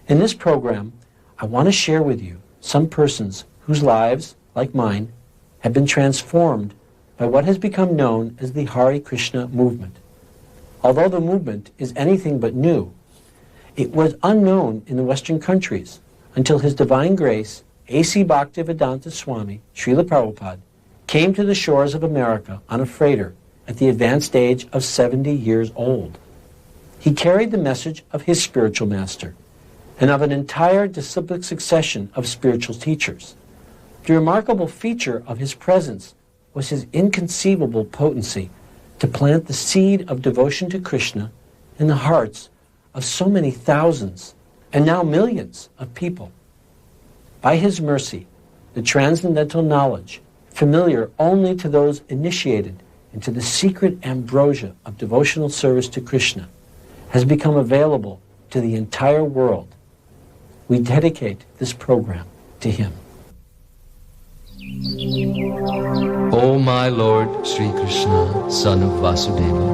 In this program, I want to share with you some persons whose lives, like mine, have been transformed by what has become known as the Hare Krishna movement. Although the movement is anything but new, it was unknown in the Western countries until His Divine Grace, A.C. Bhaktivedanta Swami, Srila Prabhupada, came to the shores of America on a freighter at the advanced age of 70 years old. He carried the message of his spiritual master and of an entire disciplic succession of spiritual teachers. The remarkable feature of his presence was his inconceivable potency to plant the seed of devotion to Krishna in the hearts of so many thousands and now millions of people. By his mercy, the transcendental knowledge, familiar only to those initiated into the secret ambrosia of devotional service to Krishna, has become available to the entire world. We dedicate this program to him. O my Lord Sri Krishna, son of Vasudeva,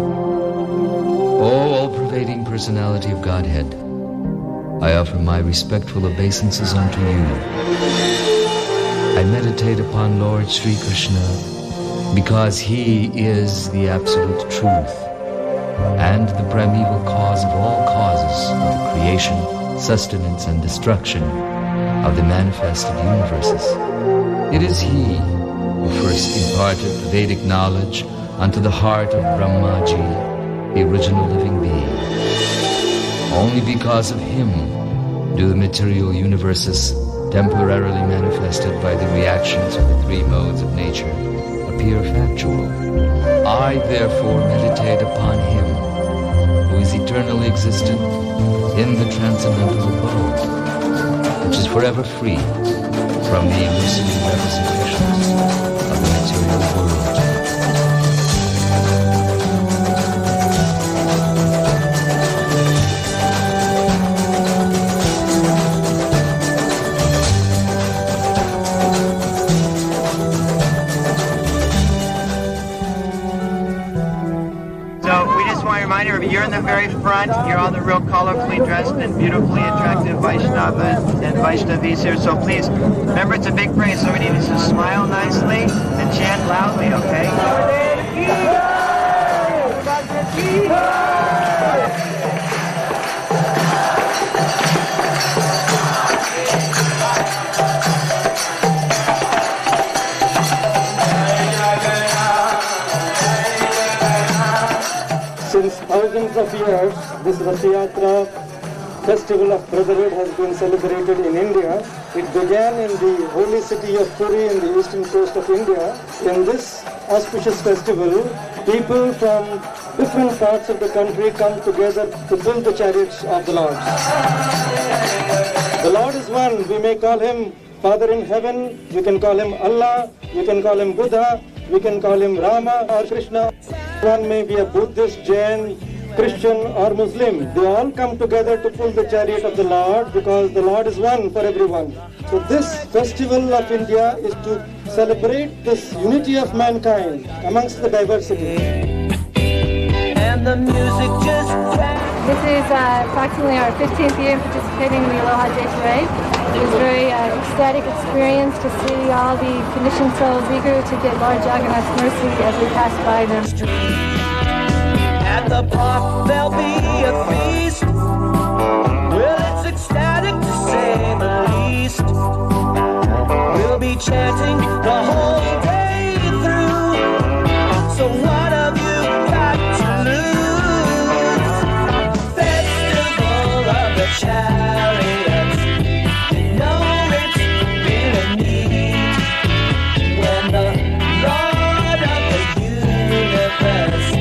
O all-pervading personality of Godhead, I offer my respectful obeisances unto you. I meditate upon Lord Sri Krishna because he is the absolute truth and the primeval cause of all causes of the creation, sustenance, and destruction of the manifested universes. It is he who first imparted the Vedic knowledge unto the heart of Brahmaji, the original living being. Only because of him do the material universes, temporarily manifested by the reactions of the three modes of nature, appear factual. I therefore meditate upon him who is eternally existent in the transcendental abode, which is forever free from the illusory representations of the material world. You're in the very front. You're all the real colorfully dressed and beautifully attractive Vaishnavas and Vaishnavis here. So please, remember it's a big parade, so we need to smile nicely and chant loudly, okay? Since thousands of years, this Rath Yatra festival of brotherhood has been celebrated in India. It began in the holy city of Puri in the eastern coast of India. In this auspicious festival, people from different parts of the country come together to pull the chariots of the Lord. The Lord is one. We may call him Father in heaven, we can call him Allah, we can call him Buddha, we can call him Rama or Krishna. One may be a Buddhist, Jain, Christian or Muslim. They all come together to pull the chariot of the Lord because the Lord is one for everyone. So this festival of India is to celebrate this unity of mankind amongst the diversity. And the music just This is approximately our 15th year participating in the Aloha Day Parade. It was a very ecstatic experience to see all the conditioned souls eager to get Lord Jagannath's mercy as we pass by them. At the park there'll be a feast. Well, it's ecstatic to say the least. We'll be chanting the whole day through. So what have you got to lose? Festival of the Chariots. You know it's really neat when the Lord of the universe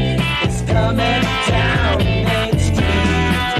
is coming down Main Street.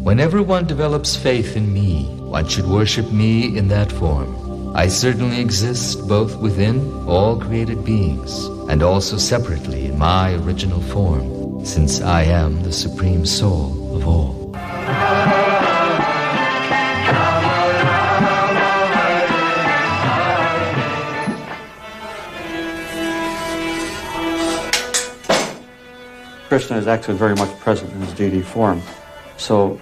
Whenever one develops faith in me, one should worship me in that form. I certainly exist both within all created beings and also separately in my original form, since I am the Supreme Soul of all. Krishna is actually very much present in his deity form. So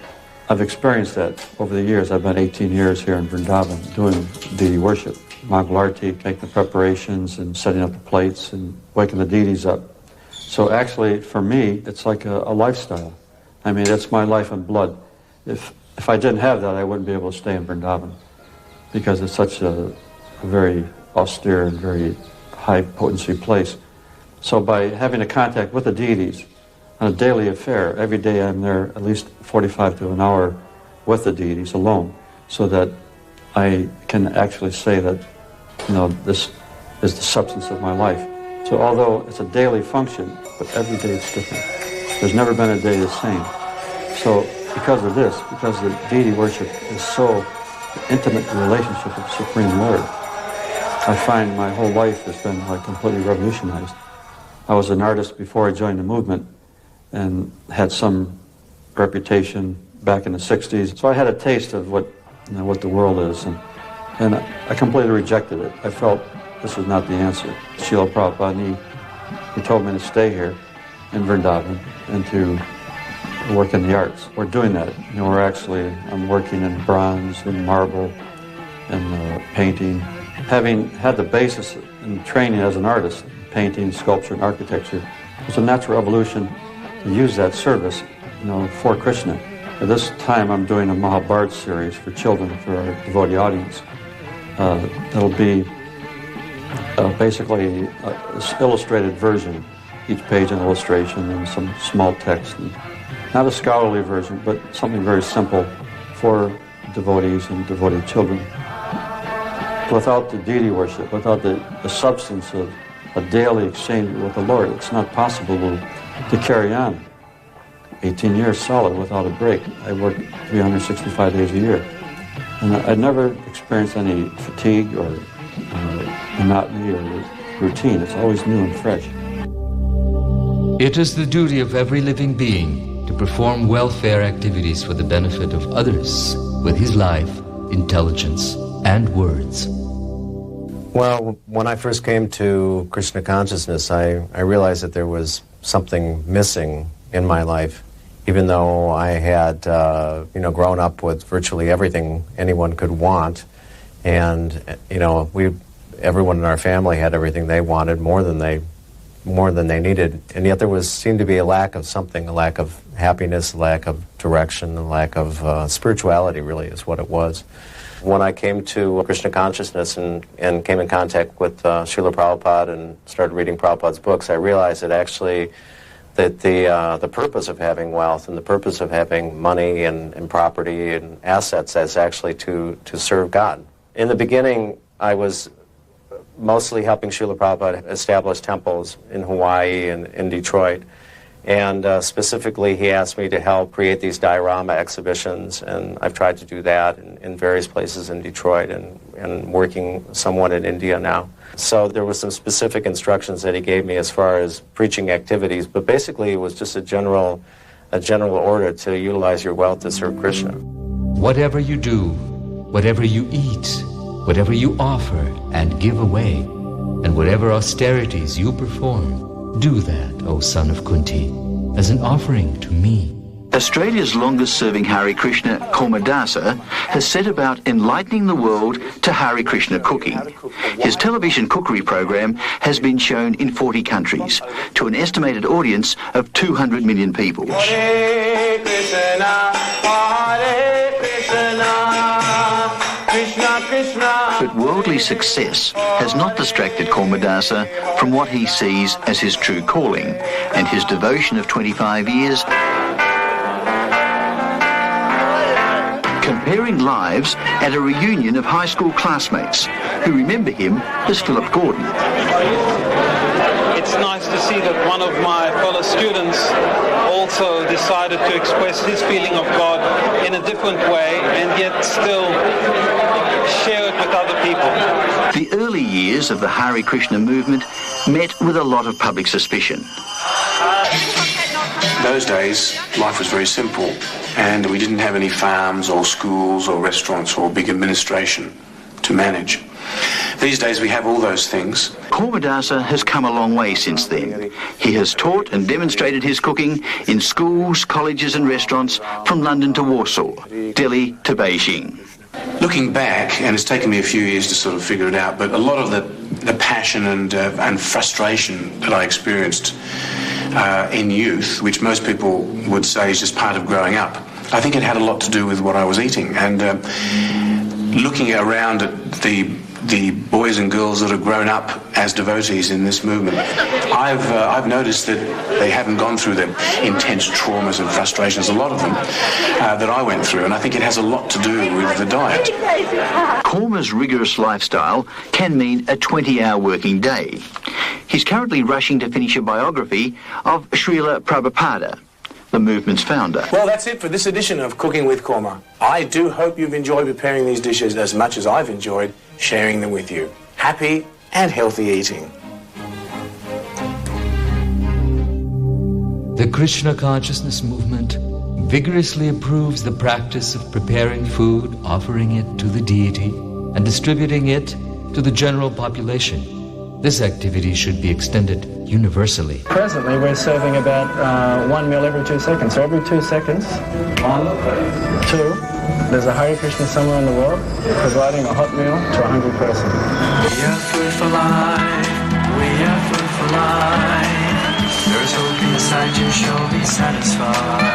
I've experienced that over the years. I've been 18 years here in Vrindavan doing deity worship. Mongol Arti, making the preparations and setting up the plates and waking the deities up. So actually, for me, it's like a lifestyle. I mean, it's my life and blood. If I didn't have that, I wouldn't be able to stay in Vrindavan because it's such a very austere and very high potency place. So by having a contact with the deities on a daily affair, every day I'm there at least 45 to an hour with the deities alone, so that I can actually say that, this is the substance of my life. So although it's a daily function, but every day it's different. There's never been a day the same. So because of this, because the deity worship is so intimate relationship with the Supreme Lord, I find my whole life has been like completely revolutionized. I was an artist before I joined the movement and had some reputation back in the 60s. So I had a taste of what the world is, and I completely rejected it. I felt this was not the answer. Srila Prabhupada, he told me to stay here in Vrindavan and to work in the arts. We're doing that. I'm working in bronze and marble and painting. Having had the basis in training as an artist, painting, sculpture, and architecture, it's a natural evolution to use that service, for Krishna. At this time, I'm doing a Mahabharata series for children, for our devotee audience. That'll be basically an illustrated version, each page an illustration and some small text. And not a scholarly version, but something very simple for devotees and devotee children. Without the deity worship, without the substance of a daily exchange with the Lord, it's not possible to carry on 18 years solid without a break. I work 365 days a year. And I never experienced any fatigue or monotony or routine. It's always new and fresh. It is the duty of every living being to perform welfare activities for the benefit of others with his life, intelligence, and words. Well, when I first came to Krishna consciousness, I realized that there was something missing in my life, even though I had, grown up with virtually everything anyone could want, and everyone in our family had everything they wanted, more than they needed, and yet there seemed to be a lack of something, a lack of happiness, a lack of direction, a lack of spirituality. Really, is what it was. When I came to Krishna consciousness and came in contact with Srila Prabhupada and started reading Prabhupada's books, I realized that actually that the purpose of having wealth and the purpose of having money and property and assets is actually to serve God. In the beginning, I was mostly helping Srila Prabhupada establish temples in Hawaii and in Detroit. And specifically, he asked me to help create these diorama exhibitions, and I've tried to do that in various places in Detroit and working somewhat in India now. So there was some specific instructions that he gave me as far as preaching activities, but basically it was just a general order to utilize your wealth to serve Krishna. Whatever you do, whatever you eat, whatever you offer and give away, and whatever austerities you perform, do that, O son of Kunti, as an offering to me. Australia's longest-serving Hare Krishna, Kormadasa, has set about enlightening the world to Hare Krishna cooking. His television cookery program has been shown in 40 countries to an estimated audience of 200 million people. Hare Krishna, Hare Krishna, Krishna Krishna. But worldly success has not distracted Kormadasa from what he sees as his true calling and his devotion of 25 years. Comparing lives at a reunion of high school classmates who remember him as Philip Gordon. it's nice to see that one of my fellow students also decided to express his feeling of God in a different way and yet still share it with other people. The early years of the Hare Krishna movement met with a lot of public suspicion. Those days, life was very simple, and we didn't have any farms or schools or restaurants or big administration to manage. These days we have all those things. Kormadasa has come a long way since then. He has taught and demonstrated his cooking in schools, colleges and restaurants from London to Warsaw, Delhi to Beijing. Looking back, and it's taken me a few years to sort of figure it out, but a lot of the passion and frustration that I experienced in youth, which most people would say is just part of growing up, I think it had a lot to do with what I was eating. And looking around at the boys and girls that have grown up as devotees in this movement, I've noticed that they haven't gone through the intense traumas and frustrations, a lot of them, that I went through, and I think it has a lot to do with the diet. Korma's rigorous lifestyle can mean a 20-hour working day. He's currently rushing to finish a biography of Srila Prabhupada, the movement's founder. Well, that's it for this edition of Cooking with Korma. I do hope you've enjoyed preparing these dishes as much as I've enjoyed sharing them with you. Happy and healthy eating. The Krishna consciousness movement vigorously approves the practice of preparing food, offering it to the deity, and distributing it to the general population. This activity should be extended universally. Presently, we're serving about 1 meal every 2 seconds. So every 2 seconds, 1, 2, there's a Hare Krishna somewhere in the world providing a hot meal to a hungry person. We have food for life. We have food for life. There's hope inside you, shall be satisfied.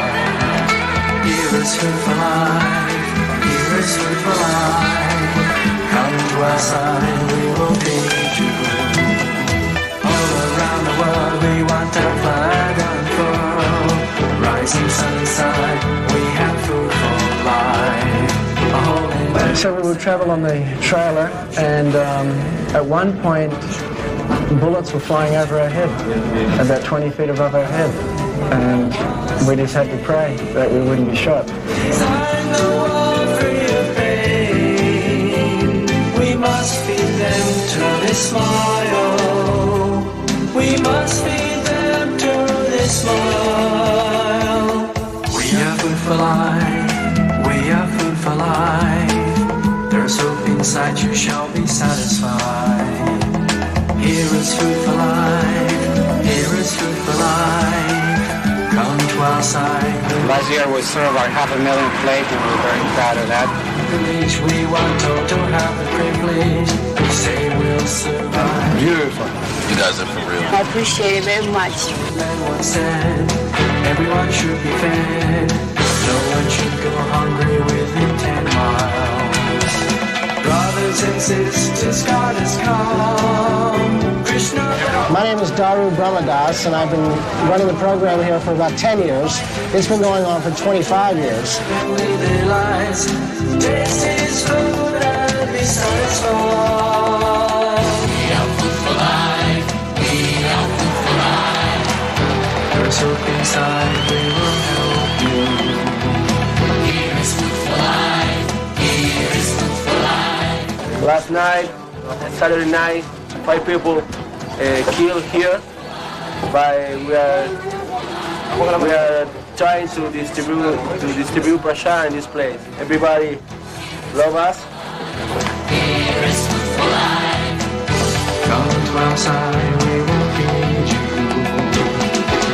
Here is food for life. Here is food for life. Come to our side, we will feed you. Around the world we want our flag unfurled. Rising sun inside, we have food for life. So we would travel on the trailer, and at one point bullets were flying over our head, about 20 feet above our head, and we just had to pray that we wouldn't be shot. We must feed them till they smile. We must feed them till they smile. We have food for life. We have food for life. There's hope inside, you shall be satisfied. Here is food for life. Here is food for life. Come to our side. Last year we served our 500,000 plate, and we're very proud of that. We want all to have the privilege. We say we'll survive. Beautiful. You guys are for real. I appreciate it very much. Everyone said everyone should be fed. No one should go hungry within 10 miles. Brothers and sisters, God has come. Krishna. My name is Daru Brahmadas, and I've been running the program here for about 10 years. It's been going on for 25 years. Taste his food and be satisfied. We have food for life. We have food for life. There's hope inside. We will help you. Here is food for life. Here is food for life. Last night, Saturday night, 5 people killed here. We are trying to distribute prasad in this place. Everybody love us. Here is food for life. Come to our side, we will feed you.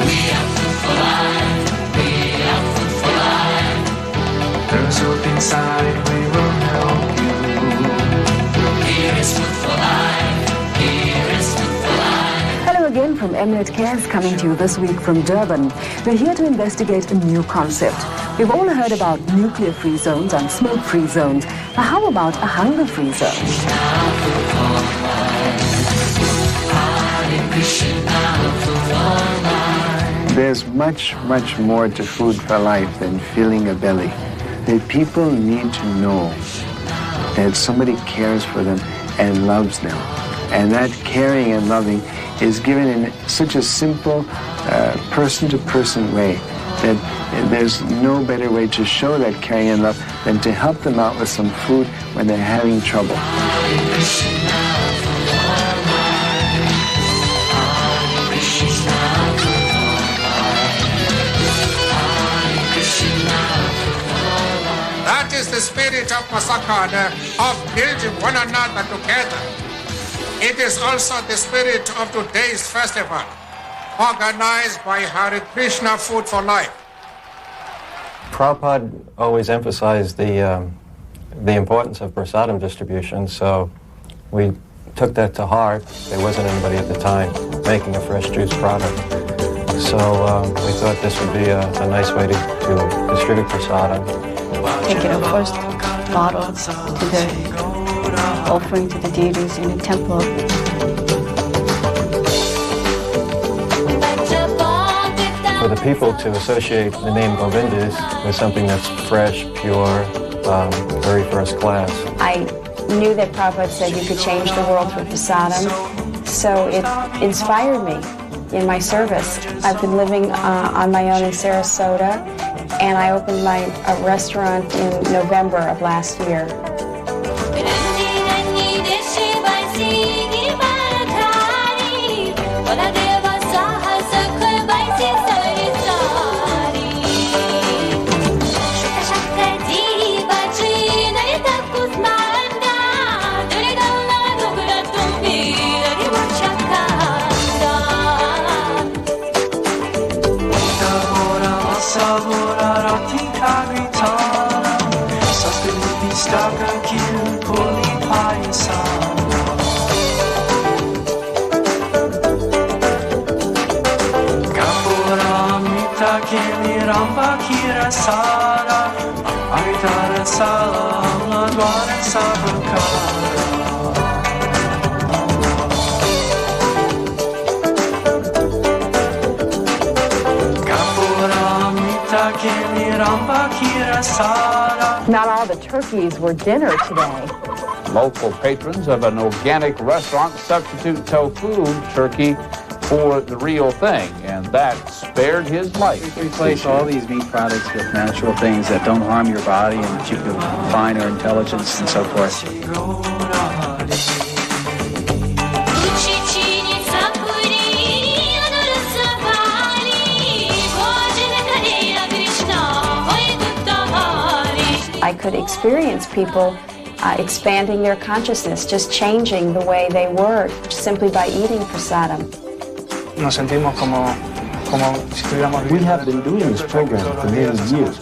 We have food for life. We have food for life. There's hope inside, we will help you. Here is food for life. Here is food for life. Hello again from Mnet Cares, coming to you this week from Durban. We're here to investigate a new concept. We've all heard about nuclear-free zones and smoke-free zones. But how about a hunger-free zone? There's much, much more to food for life than filling a belly. The people need to know that somebody cares for them and loves them. And that caring and loving is given in such a simple, person-to-person way that there's no better way to show that caring and love than to help them out with some food when they're having trouble. That is the spirit of Masakana, of building one another together. It is also the spirit of today's festival, organized by Hare Krishna Food for Life. Prabhupada always emphasized the importance of prasadam distribution, so we took that to heart. There wasn't anybody at the time making a fresh juice product. So we thought this would be a nice way to distribute prasadam. Taking a first bottle to the offering to the deities in the temple. For the people to associate the name Govinda with something that's fresh, pure, very first class. I knew that Prabhupada said you could change the world through prasadam, so it inspired me in my service. I've been living on my own in Sarasota, and I opened a restaurant in November of last year. Not all the turkeys were dinner today. Local patrons of an organic restaurant substitute tofu turkey for the real thing, and that spared his life. Replace all these meat products with natural things that don't harm your body and that you can find our intelligence and so forth. I could experience people expanding their consciousness, just changing the way they were simply by eating prasadam. We have been doing this program for many years,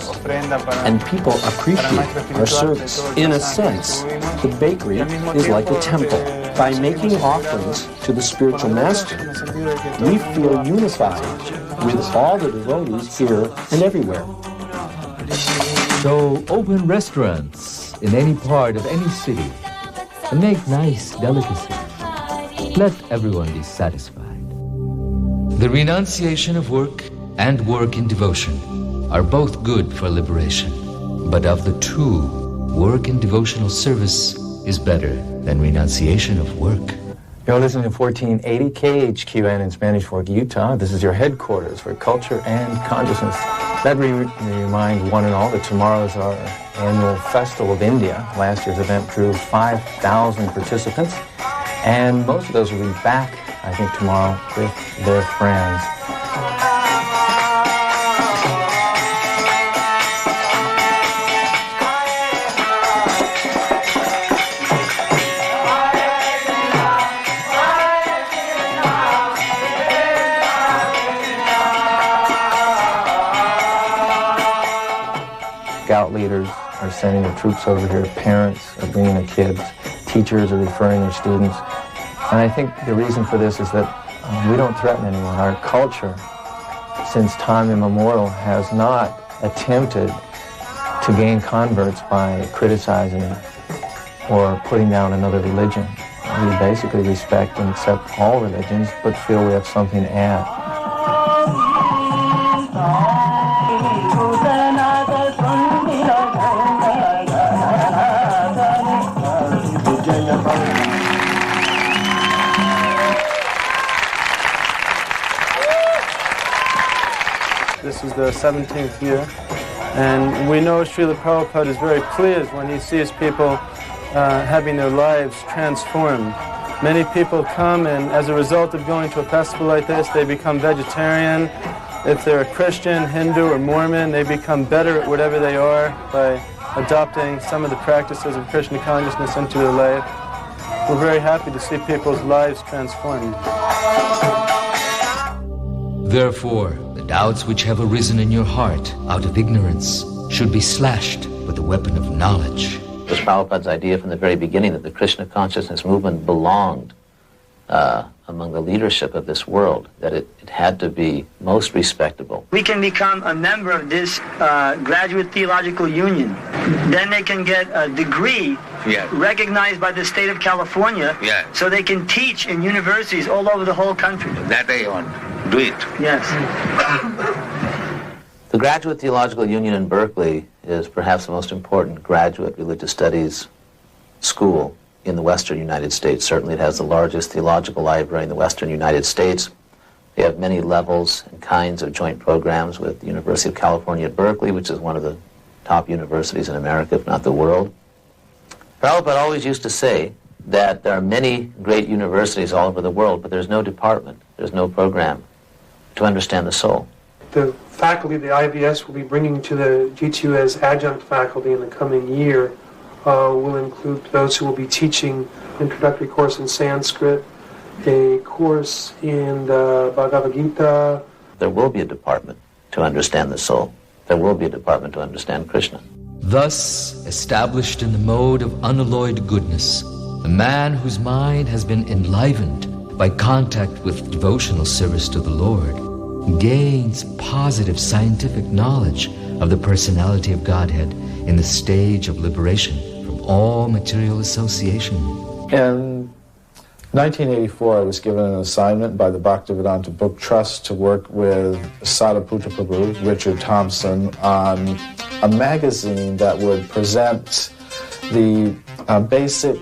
and people appreciate our service. In a sense, the bakery is like a temple. By making offerings to the spiritual master, we feel unified with all the devotees here and everywhere. So open restaurants in any part of any city and make nice delicacies. Let everyone be satisfied. The renunciation of work and work in devotion are both good for liberation. But of the two, work in devotional service is better than renunciation of work. You're listening to 1480 KHQN in Spanish Fork, Utah. This is your headquarters for culture and consciousness. Let me remind one and all that tomorrow is our annual Festival of India. Last year's event drew 5,000 participants, and most of those will be back, I think, tomorrow with their friends. Scout leaders are sending their troops over here, parents are bringing their kids, teachers are referring their students. And I think the reason for this is that we don't threaten anyone. Our culture, since time immemorial, has not attempted to gain converts by criticizing or putting down another religion. We basically respect and accept all religions, but feel we have something to add. This is the 17th year. And we know Srila Prabhupada is very pleased when he sees people having their lives transformed. Many people come, and as a result of going to a festival like this, they become vegetarian. If they're a Christian, Hindu, or Mormon, they become better at whatever they are by adopting some of the practices of Krishna consciousness into their life. We're very happy to see people's lives transformed. Therefore, the doubts which have arisen in your heart out of ignorance should be slashed with the weapon of knowledge. It was Prabhupada's idea from the very beginning that the Krishna consciousness movement belonged among the leadership of this world, that it had to be most respectable. We can become a member of this graduate theological union. Then they can get a degree recognized by the state of California, so they can teach in universities all over the whole country. That they want. Do it. Yes. The Graduate Theological Union in Berkeley is perhaps the most important graduate religious studies school in the Western United States. Certainly it has the largest theological library in the Western United States. They have many levels and kinds of joint programs with the University of California at Berkeley, which is one of the top universities in America, if not the world. Prabhupada always used to say that there are many great universities all over the world, but there's no department, there's no program to understand the soul. The faculty the IVS will be bringing to the GTU as adjunct faculty in the coming year will include those who will be teaching introductory course in Sanskrit, a course in the Bhagavad Gita. There will be a department to understand the soul. There will be a department to understand Krishna. Thus, established in the mode of unalloyed goodness, the man whose mind has been enlivened by contact with devotional service to the Lord gains positive scientific knowledge of the personality of Godhead in the stage of liberation from all material association. In 1984, I was given an assignment by the Bhaktivedanta Book Trust to work with Sadhaputa Prabhu, Richard Thompson, on a magazine that would present the basic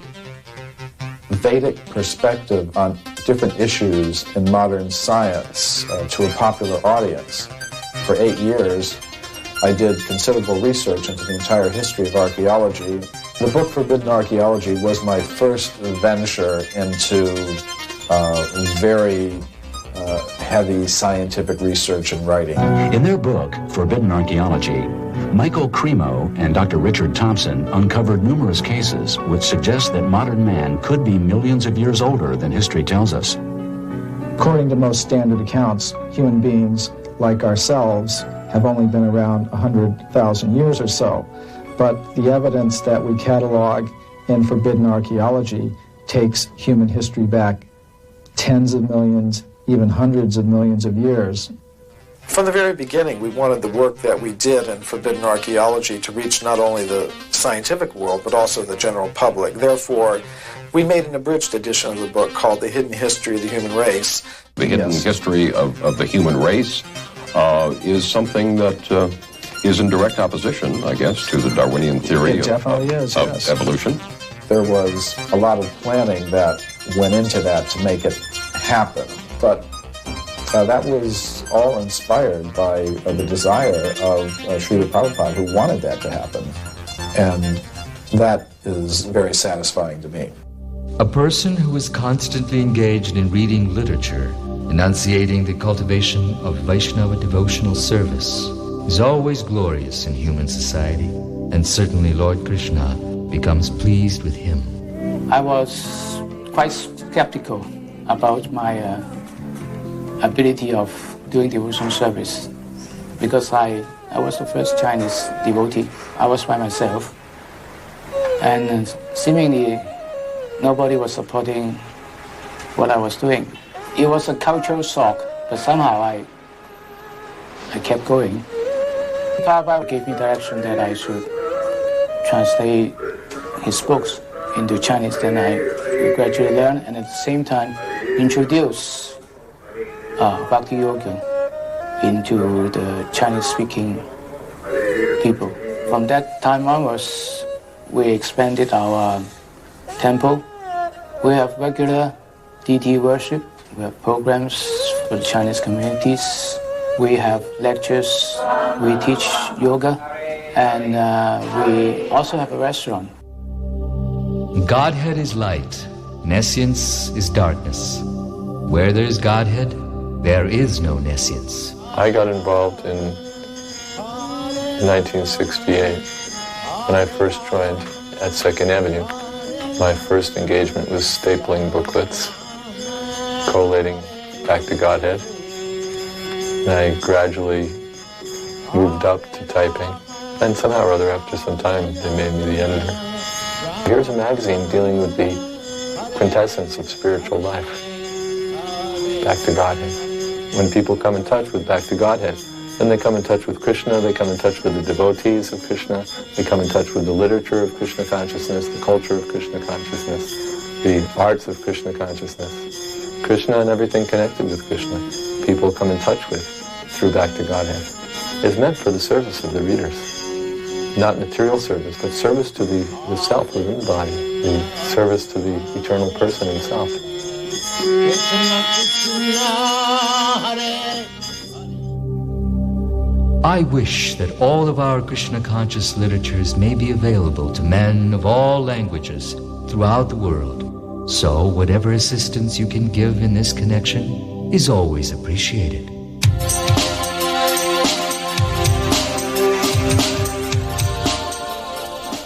Vedic perspective on different issues in modern science to a popular audience. For 8 years, I did considerable research into the entire history of archaeology. The book Forbidden Archaeology was my first venture into very heavy scientific research and writing. In their book, Forbidden Archaeology, Michael Cremo and Dr. Richard Thompson uncovered numerous cases which suggest that modern man could be millions of years older than history tells us. According to most standard accounts, human beings, like ourselves, have only been around 100,000 years or so. But the evidence that we catalog in Forbidden Archaeology takes human history back tens of millions, even hundreds of millions of years. From the very beginning, we wanted the work that we did in Forbidden Archaeology to reach not only the scientific world, but also the general public. Therefore, we made an abridged edition of the book called The Hidden History of the Human Race. The hidden history of the human race is something that is in direct opposition, I guess, to the Darwinian theory of evolution. There was a lot of planning that went into that to make it happen, but that was all inspired by the desire of Srila Prabhupada, who wanted that to happen, and that is very satisfying to me. A person who is constantly engaged in reading literature, enunciating the cultivation of Vaishnava devotional service, is always glorious in human society, and certainly Lord Krishna becomes pleased with him. I was quite skeptical about my ability of doing devotional service because I was the first Chinese devotee. I was by myself, and seemingly nobody was supporting what I was doing. It was a cultural shock, but somehow I kept going. Prabhupada gave me direction that I should translate his books into Chinese. Then I gradually learned, and at the same time introduce Bhakti Yoga into the Chinese-speaking people. From that time onwards, we expanded our temple. We have regular deity worship. We have programs for the Chinese communities. We have lectures, we teach yoga, and we also have a restaurant. Godhead is light, nescience is darkness. Where there is Godhead, there is no nescience. I got involved in 1968 when I first joined at 2nd Avenue. My first engagement was stapling booklets, collating Back to Godhead. And I gradually moved up to typing. And somehow or other, after some time, they made me the editor. Here's a magazine dealing with the quintessence of spiritual life. Back to Godhead. When people come in touch with Back to Godhead, then they come in touch with Krishna, they come in touch with the devotees of Krishna, they come in touch with the literature of Krishna consciousness, the culture of Krishna consciousness, the arts of Krishna consciousness. Krishna and everything connected with Krishna, people come in touch with through Back to Godhead. It's meant for the service of the readers. Not material service, but service to the self within the body, the service to the eternal person himself. I wish that all of our Krishna-conscious literatures may be available to men of all languages throughout the world. So whatever assistance you can give in this connection is always appreciated.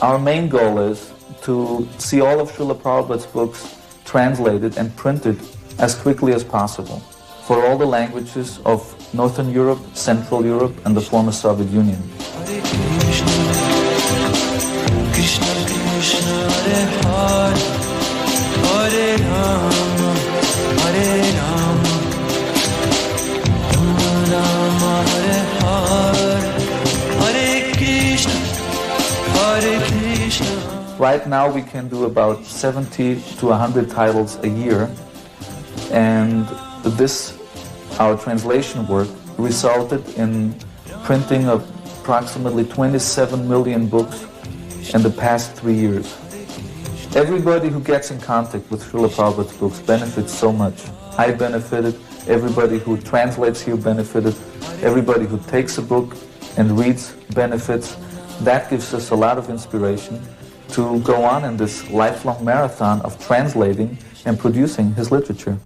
Our main goal is to see all of Srila Prabhupada's books translated and printed as quickly as possible for all the languages of Northern Europe, Central Europe, and the former Soviet Union. Krishna Krishna Hare Hare, Hare Rama, Hare Rama, Rama Rama, Hare Hare, Hare Krishna, Hare Krishna. Right now we can do about 70 to 100 titles a year, and this, our translation work, resulted in printing of approximately 27 million books in the past 3 years. Everybody who gets in contact with Srila Prabhupada's books benefits so much. I benefited, everybody who translates here benefited, everybody who takes a book and reads benefits. That gives us a lot of inspiration to go on in this lifelong marathon of translating and producing his literature.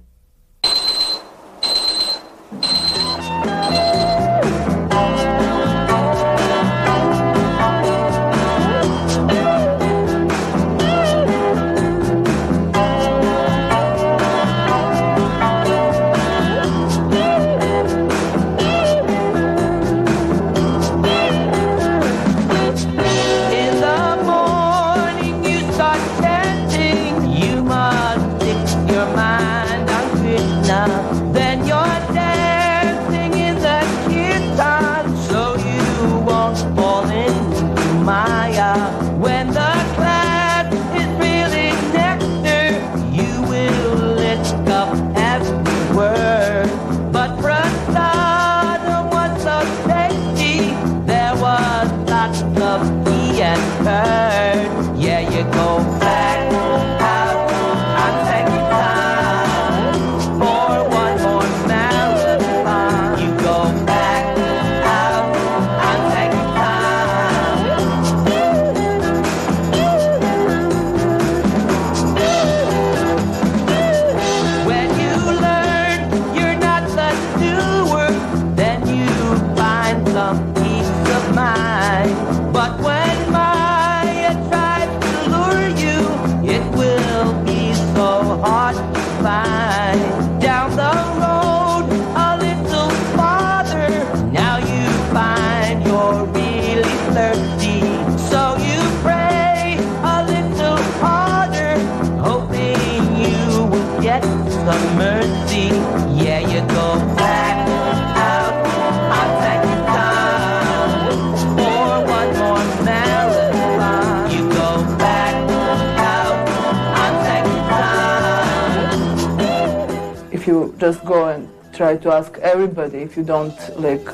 If you just go and try to ask everybody, if you don't, like,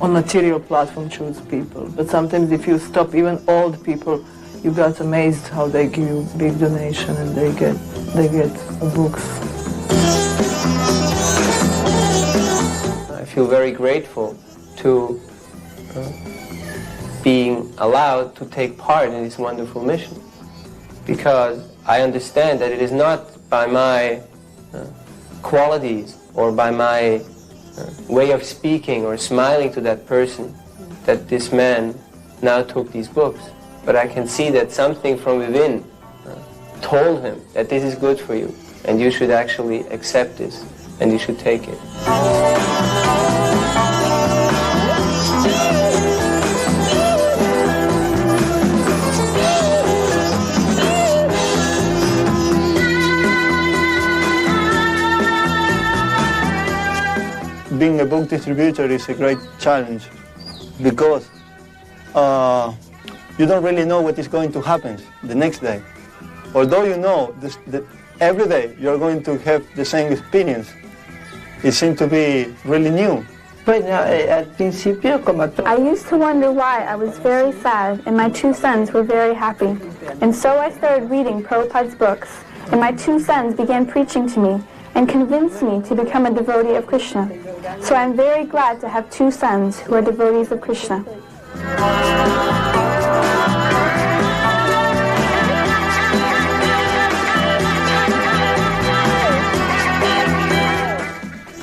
on material platform choose people. But sometimes if you stop even old people, you got amazed how they give you big donation and they get books. If feel very grateful to being allowed to take part in this wonderful mission, because I understand that it is not by my qualities or by my way of speaking or smiling to that person that this man now took these books, but I can see that something from within told him that this is good for you and you should actually accept this and you should take it. Being a book distributor is a great challenge because you don't really know what is going to happen the next day. Although you know that every day you're going to have the same experience, it seems to be really new. I used to wonder why I was very sad and my two sons were very happy. And so I started reading Prabhupada's books, and my two sons began preaching to me and convinced me to become a devotee of Krishna. So I'm very glad to have two sons who are devotees of Krishna.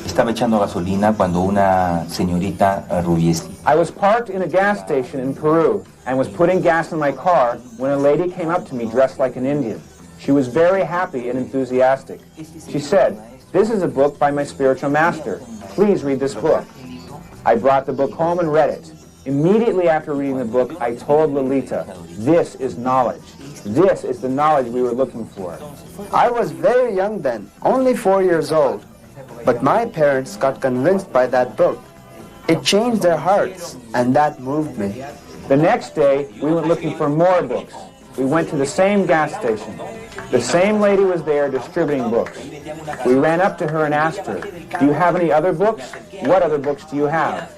Estaba echando gasolina cuando una señorita rubiecita. I was parked in a gas station in Peru and was putting gas in my car when a lady came up to me dressed like an Indian. She was very happy and enthusiastic. She said, "This is a book by my spiritual master. Please read this book." I brought the book home and read it. Immediately after reading the book, I told Lolita, "This is knowledge. This is the knowledge we were looking for." I was very young then, only 4 years old. But my parents got convinced by that book. It changed their hearts, and that moved me. The next day, we went looking for more books. We went to the same gas station. The same lady was there distributing books. We ran up to her and asked her, "Do you have any other books? What other books do you have?"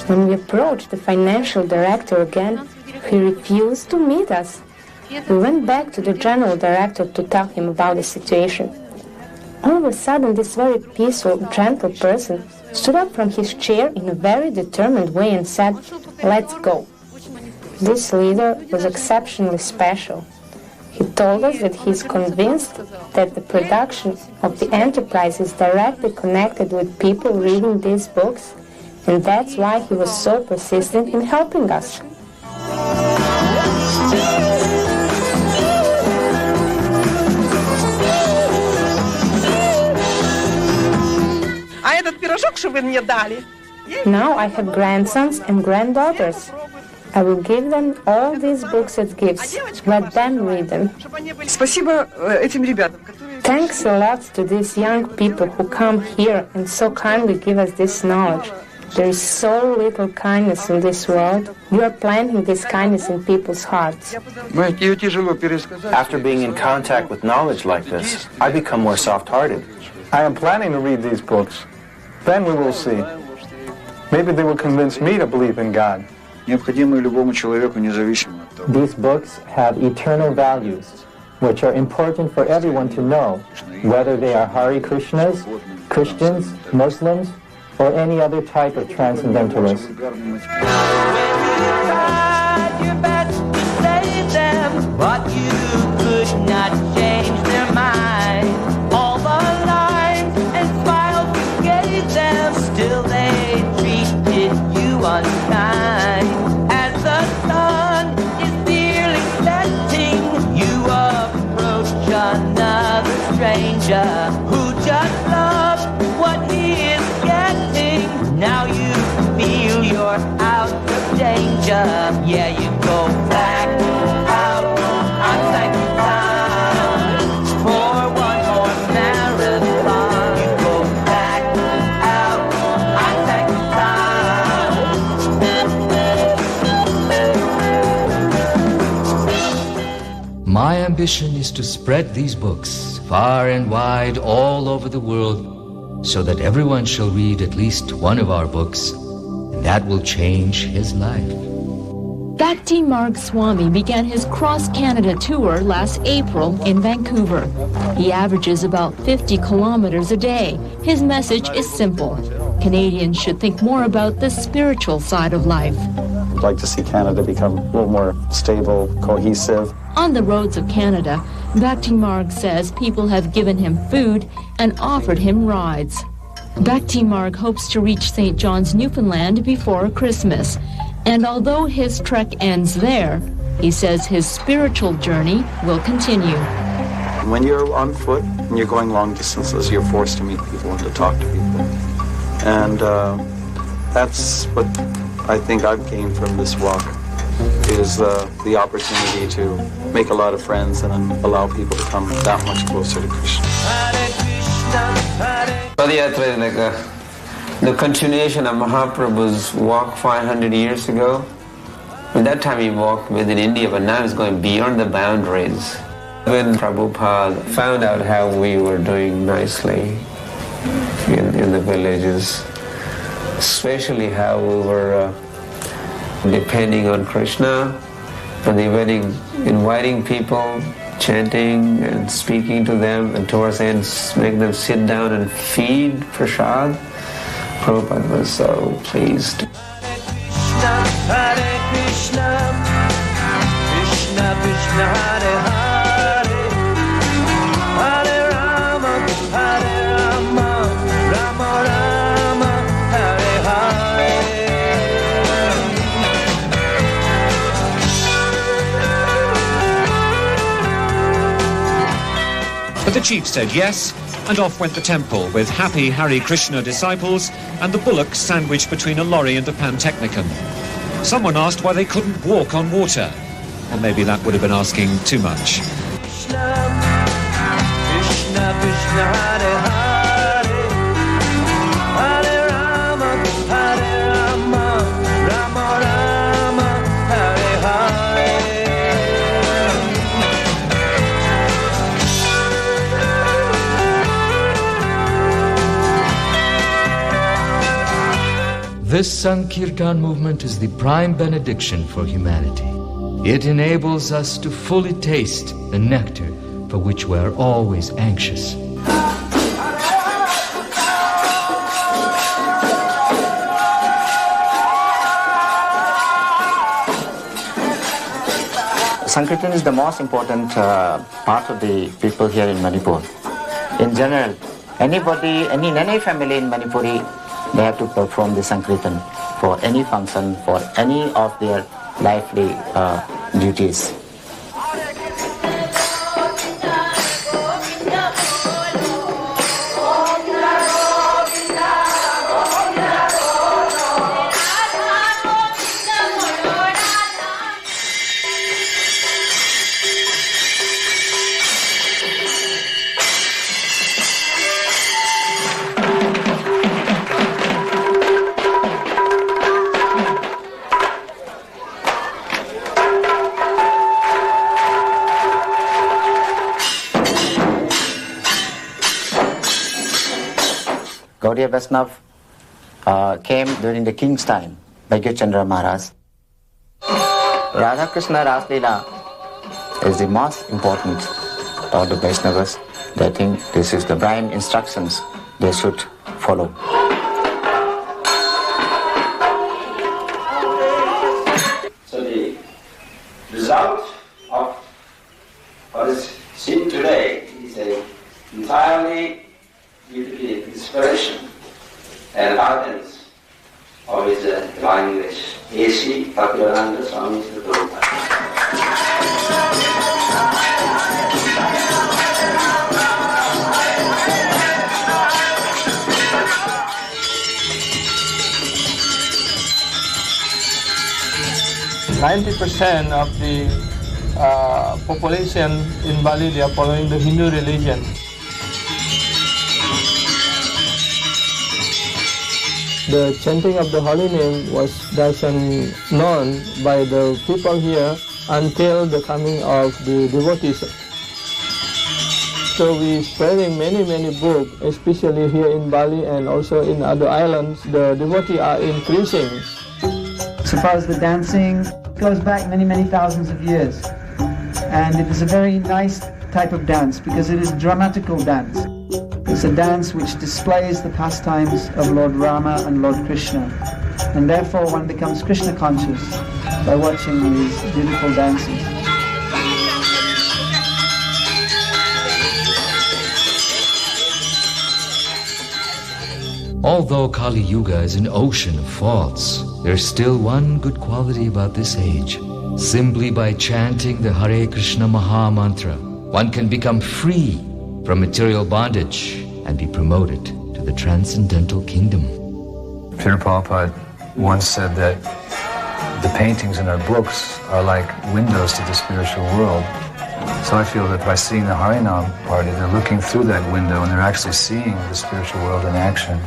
When we approached the financial director again, he refused to meet us. We went back to the general director to tell him about the situation. All of a sudden, this very peaceful, gentle person stood up from his chair in a very determined way and said, "Let's go." This leader was exceptionally special. He told us that he is convinced that the production of the enterprise is directly connected with people reading these books, and that's why he was so persistent in helping us. Now I have grandsons and granddaughters. I will give them all these books as gifts. Let them read them. Thanks a lot to these young people who come here and so kindly give us this knowledge. There is so little kindness in this world. You are planting this kindness in people's hearts. After being in contact with knowledge like this, I become more soft-hearted. I am planning to read these books. Then we will see. Maybe they will convince me to believe in God. These books have eternal values, which are important for everyone to know, whether they are Hare Krishnas, Christians, Muslims, or any other type of transcendentalist. But you could not change their mind. All the lines and smiles you gave them, still they treated you unkind. As the sun is nearly setting, you approach another stranger who just loves what he is getting. Now you feel your you're out of danger. Yeah, you go back out on Sanctuary Town for one more marathon. You go back out on Sanctuary Town. My ambition is to spread these books far and wide all over the world so that everyone shall read at least one of our books, and that will change his life. Bhakti Marg Swami began his cross-Canada tour last April in Vancouver. He averages about 50 kilometers a day. His message is simple. Canadians should think more about the spiritual side of life. I'd like to see Canada become a little more stable, cohesive. On the roads of Canada, Bhakti Marg says people have given him food and offered him rides. Bhakti Marg hopes to reach St. John's, Newfoundland before Christmas. And although his trek ends there, he says his spiritual journey will continue. When you're on foot and you're going long distances, you're forced to meet people and to talk to people. And that's what I think I've gained from this walk, is the opportunity to make a lot of friends and allow people to come that much closer to Krishna. Padayatra is like the continuation of Mahaprabhu's walk 500 years ago. At that time he walked within India, but now he's going beyond the boundaries. When Prabhupada found out how we were doing nicely in the villages, especially how we were depending on Krishna, and inviting people, chanting and speaking to them, and towards the end making them sit down and feed prasad. Prabhupada was so pleased. Hare Krishna, Krishna Krishna Hare Hare, Hare Rama, Hare Rama, Rama Rama, Hare Hare. But the chief said yes, and off went the temple with happy Hare Krishna disciples and the bullocks sandwiched between a lorry and a pantechnicon. Someone asked why they couldn't walk on water. Or maybe that would have been asking too much. Krishna, Krishna Krishna Hare Hare, Hare Rama, Hare Rama, Rama Rama, Hare Hare. This Sankirtan movement is the prime benediction for humanity. It enables us to fully taste the nectar for which we are always anxious. Sankirtan is the most important part of the people here in Manipur. In general, any family in Manipuri, they have to perform the Sankirtan for any function, for any of their lively duties. Gaudiya Vaishnav came during the king's time, Bhaigya Chandra Maharaj. Radha Krishna Ras Leela is the most important of the Vaishnavas. They think this is the prime instructions they should follow. So the result of what is seen today is an entirely due to the inspiration and guidance of his divine English, A.C. Bhaktivedanta Swami Prabhupada. 90% of the population in Bali, they are following the Hindu religion. The chanting of the holy name doesn't known by the people here until the coming of the devotees. So we spreading many books, especially here in Bali and also in other islands. The devotees are increasing. So far as the dancing goes back many thousands of years, and it is a very nice type of dance because it is dramatical dance. It's a dance which displays the pastimes of Lord Rama and Lord Krishna, and therefore one becomes Krishna conscious by watching these beautiful dances. Although Kali Yuga is an ocean of faults, there's still one good quality about this age. Simply by chanting the Hare Krishna Maha Mantra, one can become free from material bondage and be promoted to the transcendental kingdom. Srila Prabhupada once said that the paintings in our books are like windows to the spiritual world. So I feel that by seeing the Harinam party, they're looking through that window and they're actually seeing the spiritual world in action.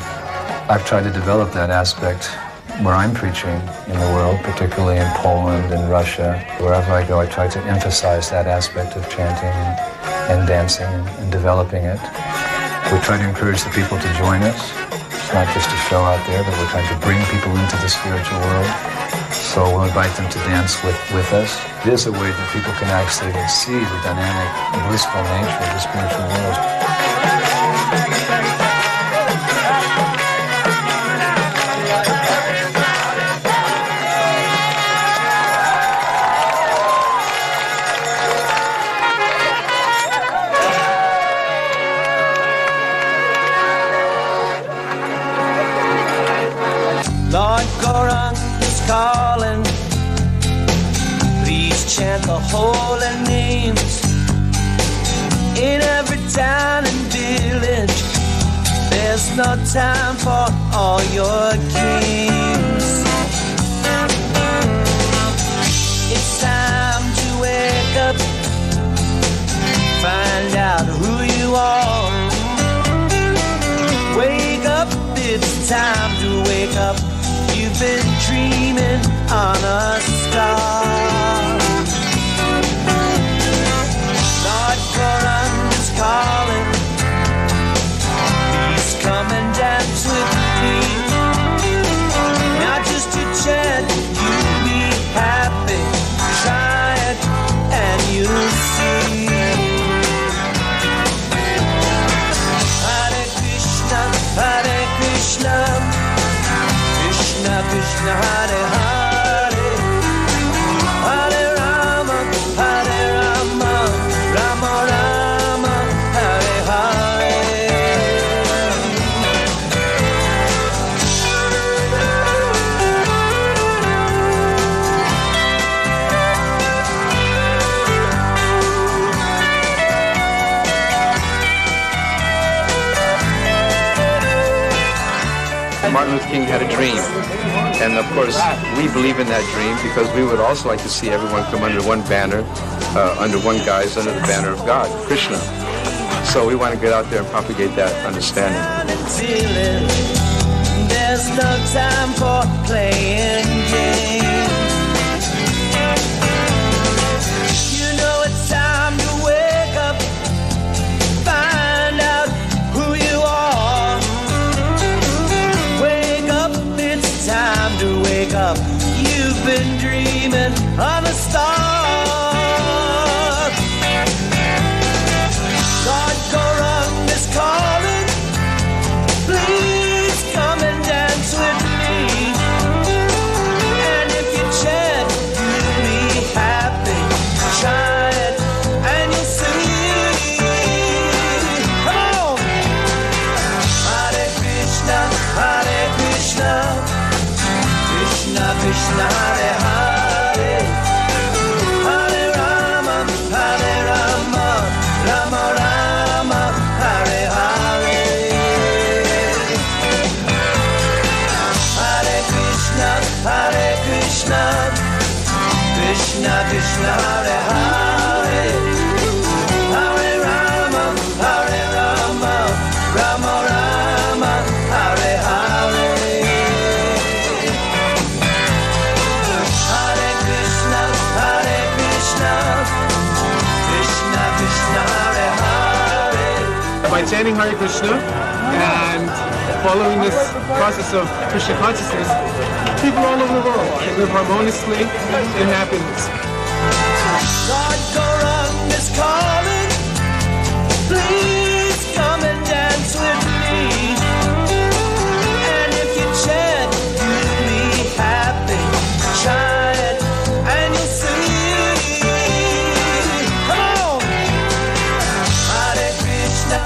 I've tried to develop that aspect where I'm preaching in the world, particularly in Poland and Russia. Wherever I go, I try to emphasize that aspect of chanting and dancing and developing it. We try to encourage the people to join us. It's not just a show out there, but we're trying to bring people into the spiritual world. So we'll invite them to dance with us. It is a way that people can actually see the dynamic and blissful nature of the spiritual world. Lord Gaurang is calling. Please chant the holy names. In every town and village, there's no time for all your games. It's time to wake up, find out who you are. Wake up, it's time to wake up. You've been dreaming on a star. Lord Gaurang is calling. Please come and dance with me. Not just to chant, you'll be happy. Try it and you'll see. Hare Krishna, Hare Krishna. Krishna Krishna Hare Hare, Hare Rama, Hare Rama, Rama Rama, Hare Hare. Martin Luther King had a dream. And of course, we believe in that dream because we would also like to see everyone come under one banner, under one guise, under the banner of God, Krishna. So we want to get out there and propagate that understanding. There's no time for playing games. You know it's time to wake up, find out who you are. Wake up, it's time to wake up. You've been dreaming of a star. Lord Gaurang is calling. Please come and dance with me. And if by chanting Hare Krishna and following this process of Krishna consciousness, people all over the world can live harmoniously in happiness. Lord Gaurang is calling. Please come and dance with me. And if you chant, you'll be happy. Chant and you'll see. Come on! Hare Krishna,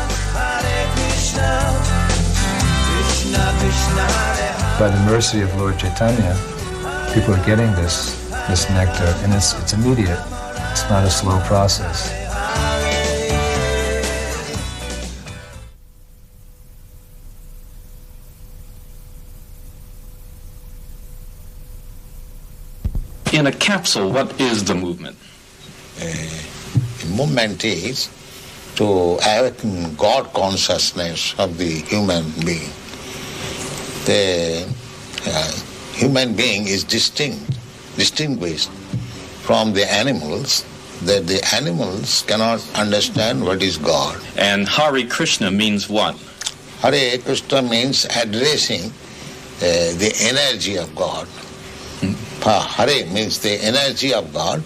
Krishna Krishna, Hare. By the mercy of Lord Chaitanya, people are getting this nectar, and it's immediate. It's not a slow process. In a capsule, what is the movement? Movement is to awaken God consciousness of the human being. The human being is distinguished from the animals, that the animals cannot understand what is God. And Hare Krishna means what? Hare Krishna means addressing the energy of God. Hare means the energy of God,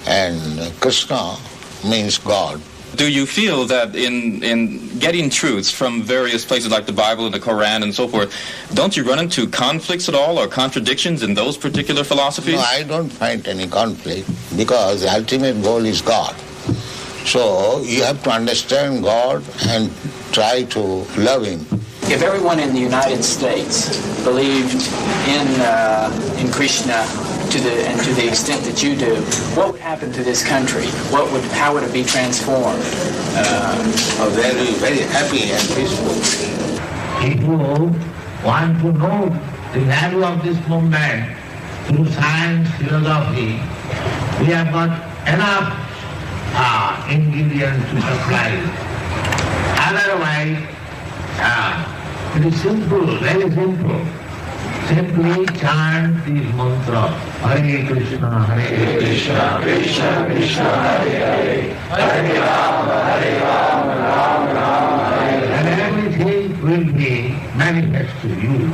and Krishna means God. Do you feel that in getting truths from various places like the Bible and the Quran and so forth, don't you run into conflicts at all or contradictions in those particular philosophies? No, I don't find any conflict because the ultimate goal is God. So you have to understand God and try to love Him. If everyone in the United States believed in Krishna to the extent that you do, what would happen to this country? How would it be transformed? They'll be very happy and peaceful. If you want to know the value of this movement through science, philosophy, we have got enough ingredients to supply. Otherwise, it is simple, very simple. Simply chant these mantras. Hare Krishna, Hare Krishna, Krishna Krishna, Hare Hare, Hare Rama, Rama Rama, Hare Hare. And everything will be manifest to you.